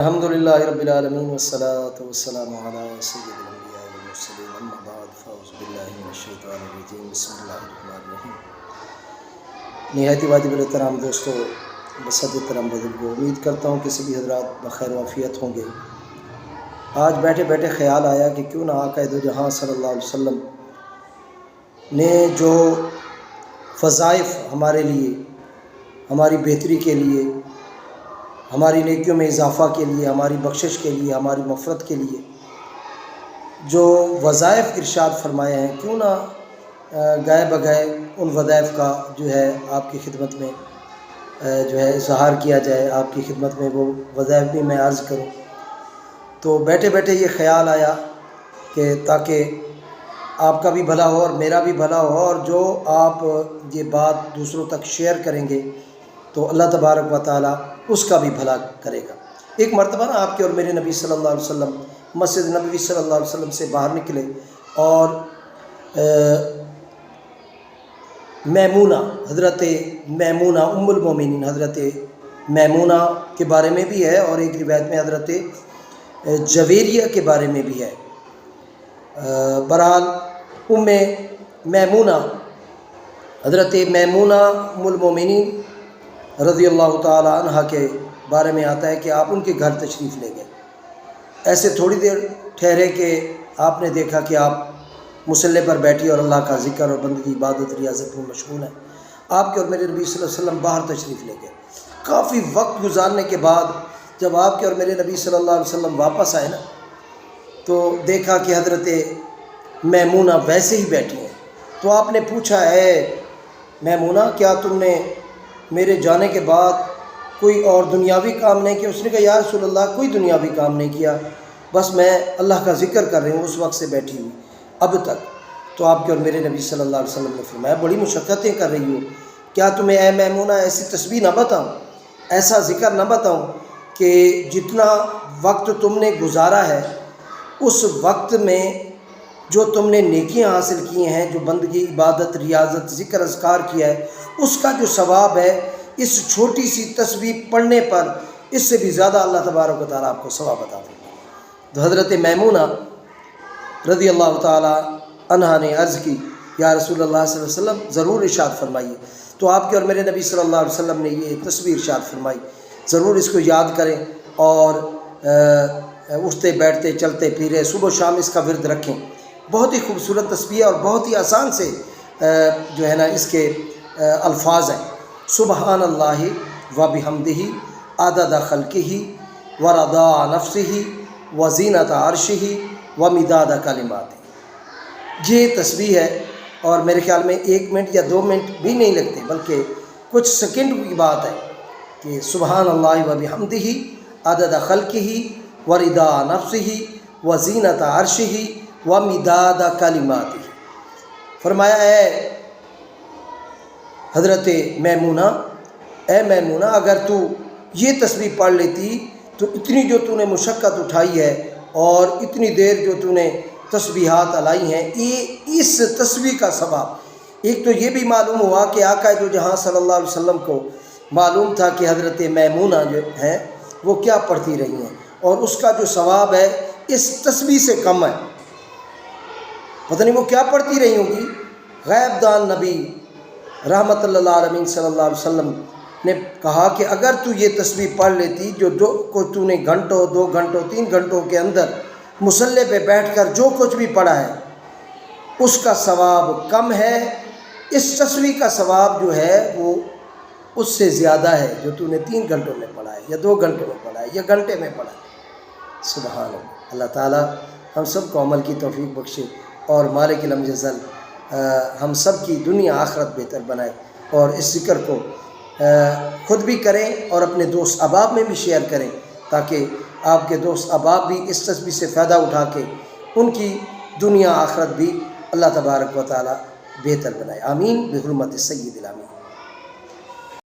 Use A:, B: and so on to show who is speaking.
A: الحمدللہ رب العالمین والصلاة والسلام علی سید الانبیاء والمرسلین اما بعد فاعوذ باللہ من الشیطان الرجیم بسم اللہ الرحمن الرحیم۔ نہایت واجب الاحترام دوستو، بصد احترام بزرگوں، امید کرتا ہوں کہ سبھی حضرات بخیر وعافیت ہوں گے۔ آج بیٹھے بیٹھے خیال آیا کہ کیوں نہ آقا دو جہاں صلی اللہ علیہ وسلم نے جو وظائف ہمارے لیے، ہماری بہتری کے لیے، ہماری نیکیوں میں اضافہ کے لیے، ہماری بخشش کے لیے، ہماری مغفرت کے لیے جو وظائف ارشاد فرمائے ہیں، کیوں نہ گائے بگائے ان وظائف کا جو ہے آپ کی خدمت میں جو ہے اظہار کیا جائے، آپ کی خدمت میں وہ وظائف بھی میں عرض کروں۔ تو بیٹھے بیٹھے یہ خیال آیا کہ تاکہ آپ کا بھی بھلا ہو اور میرا بھی بھلا ہو، اور جو آپ یہ بات دوسروں تک شیئر کریں گے تو اللہ تبارک و تعالیٰ اس کا بھی بھلا کرے گا۔ ایک مرتبہ نا آپ کے اور میرے نبی صلی اللہ علیہ وسلم مسجد نبوی صلی اللہ علیہ وسلم سے باہر نکلے، اور میمونہ، حضرت میمونہ ام المومنین، حضرت میمونہ کے بارے میں بھی ہے، اور ایک روایت میں حضرت جویریہ کے بارے میں بھی ہے۔ بہرحال ام میمونہ، حضرت میمونہ ام المومنین رضی اللہ تعالیٰ عنہ کے بارے میں آتا ہے کہ آپ ان کے گھر تشریف لے گئے۔ ایسے تھوڑی دیر ٹھہرے کہ آپ نے دیکھا کہ آپ مصلی پر بیٹھی اور اللہ کا ذکر اور بندگی، عبادت، ریاضت میں مشغول ہیں۔ آپ کے اور میرے نبی صلی اللہ علیہ وسلم باہر تشریف لے گئے۔ کافی وقت گزارنے کے بعد جب آپ کے اور میرے نبی صلی اللہ علیہ وسلم واپس آئے نا، تو دیکھا کہ حضرت میمونہ ویسے ہی بیٹھی ہیں۔ تو آپ نے پوچھا، اے میمونہ، کیا تم نے میرے جانے کے بعد کوئی اور دنیاوی کام نہیں کیا؟ اس نے کہا، یا رسول اللہ، کوئی دنیاوی کام نہیں کیا، بس میں اللہ کا ذکر کر رہی ہوں اس وقت سے بیٹھی ہوئی اب تک۔ تو آپ کے اور میرے نبی صلی اللہ علیہ وسلم نے فرمایا، بڑی مشقتیں کر رہی ہو، کیا تمہیں اے میمونہ ایسی تسبیح نہ بتاؤں، ایسا ذکر نہ بتاؤں کہ جتنا وقت تم نے گزارا ہے اس وقت میں جو تم نے نیکیاں حاصل کی ہیں، جو بندگی، عبادت، ریاضت، ذکر، اذکار کیا ہے، اس کا جو ثواب ہے اس چھوٹی سی تسبیح پڑھنے پر اس سے بھی زیادہ اللہ تبارک و تعالیٰ آپ کو ثواب عطا فرمائے۔ تو حضرت میمونہ رضی اللہ تعالیٰ عنہا نے عرض کی، یا رسول اللہ صلی اللہ علیہ وسلم، ضرور ارشاد فرمائیے۔ تو آپ کے اور میرے نبی صلی اللہ علیہ وسلم نے یہ تسبیح ارشاد فرمائی، ضرور اس کو یاد کریں اور اٹھتے بیٹھتے چلتے پھرے صبح و شام اس کا ورد رکھیں۔ بہت ہی خوبصورت تسبیح ہے اور بہت ہی آسان سے جو ہے نا اس کے الفاظ ہیں۔ سبحان اللہ و بحمدہ عدد خلقہ و رضاء نفسہ و زینت عرشہ و مداد کلماتہ۔ یہ تسبیح ہے، اور میرے خیال میں 1 منٹ یا 2 منٹ بھی نہیں لگتے، بلکہ کچھ سیکنڈ کی بات ہے کہ سبحان اللہ و بحمدہ عدد خلقہ و رضاء نفسہ و زینت عرشہ و مداد کلماتہ۔ فرمایا، اے حضرت میمونہ، اے میمونہ، اگر تو یہ تسبیح پڑھ لیتی تو اتنی جو تو نے مشقت اٹھائی ہے اور اتنی دیر جو تو نے تسبیحات علائی ہیں، یہ اس تسبیح کا ثواب۔ ایک تو یہ بھی معلوم ہوا کہ آقا دو جہاں صلی اللہ علیہ وسلم کو معلوم تھا کہ حضرت میمونہ جو ہیں وہ کیا پڑھتی رہی ہیں، اور اس کا جو ثواب ہے اس تسبیح سے کم ہے۔ پتہ نہیں وہ کیا پڑھتی رہی ہوں گی۔ غیب دان نبی رحمت اللہ عالمین صلی اللہ علیہ وسلم نے کہا کہ اگر تو یہ تسبیح پڑھ لیتی، جو تو نے گھنٹوں، 2 گھنٹوں، 3 گھنٹوں کے اندر مصلی پہ بیٹھ کر جو کچھ بھی پڑھا ہے، اس کا ثواب کم ہے۔ اس تسبیح کا ثواب جو ہے وہ اس سے زیادہ ہے جو تو نے 3 گھنٹوں میں پڑھا ہے، یا 2 گھنٹوں میں پڑھا ہے، یا گھنٹے میں پڑھا ہے۔ سبحان اللہ۔ اللہ تعالیٰ ہم سب کو عمل کی توفیق بخشے، اور مالک الحمد جزل ہم سب کی دنیا آخرت بہتر بنائے، اور اس ذکر کو خود بھی کریں اور اپنے دوست احباب میں بھی شیئر کریں، تاکہ آپ کے دوست احباب بھی اس تسبیح سے فائدہ اٹھا کے ان کی دنیا آخرت بھی اللہ تبارک و تعالیٰ بہتر بنائے۔ آمین بحرمت سید الامین۔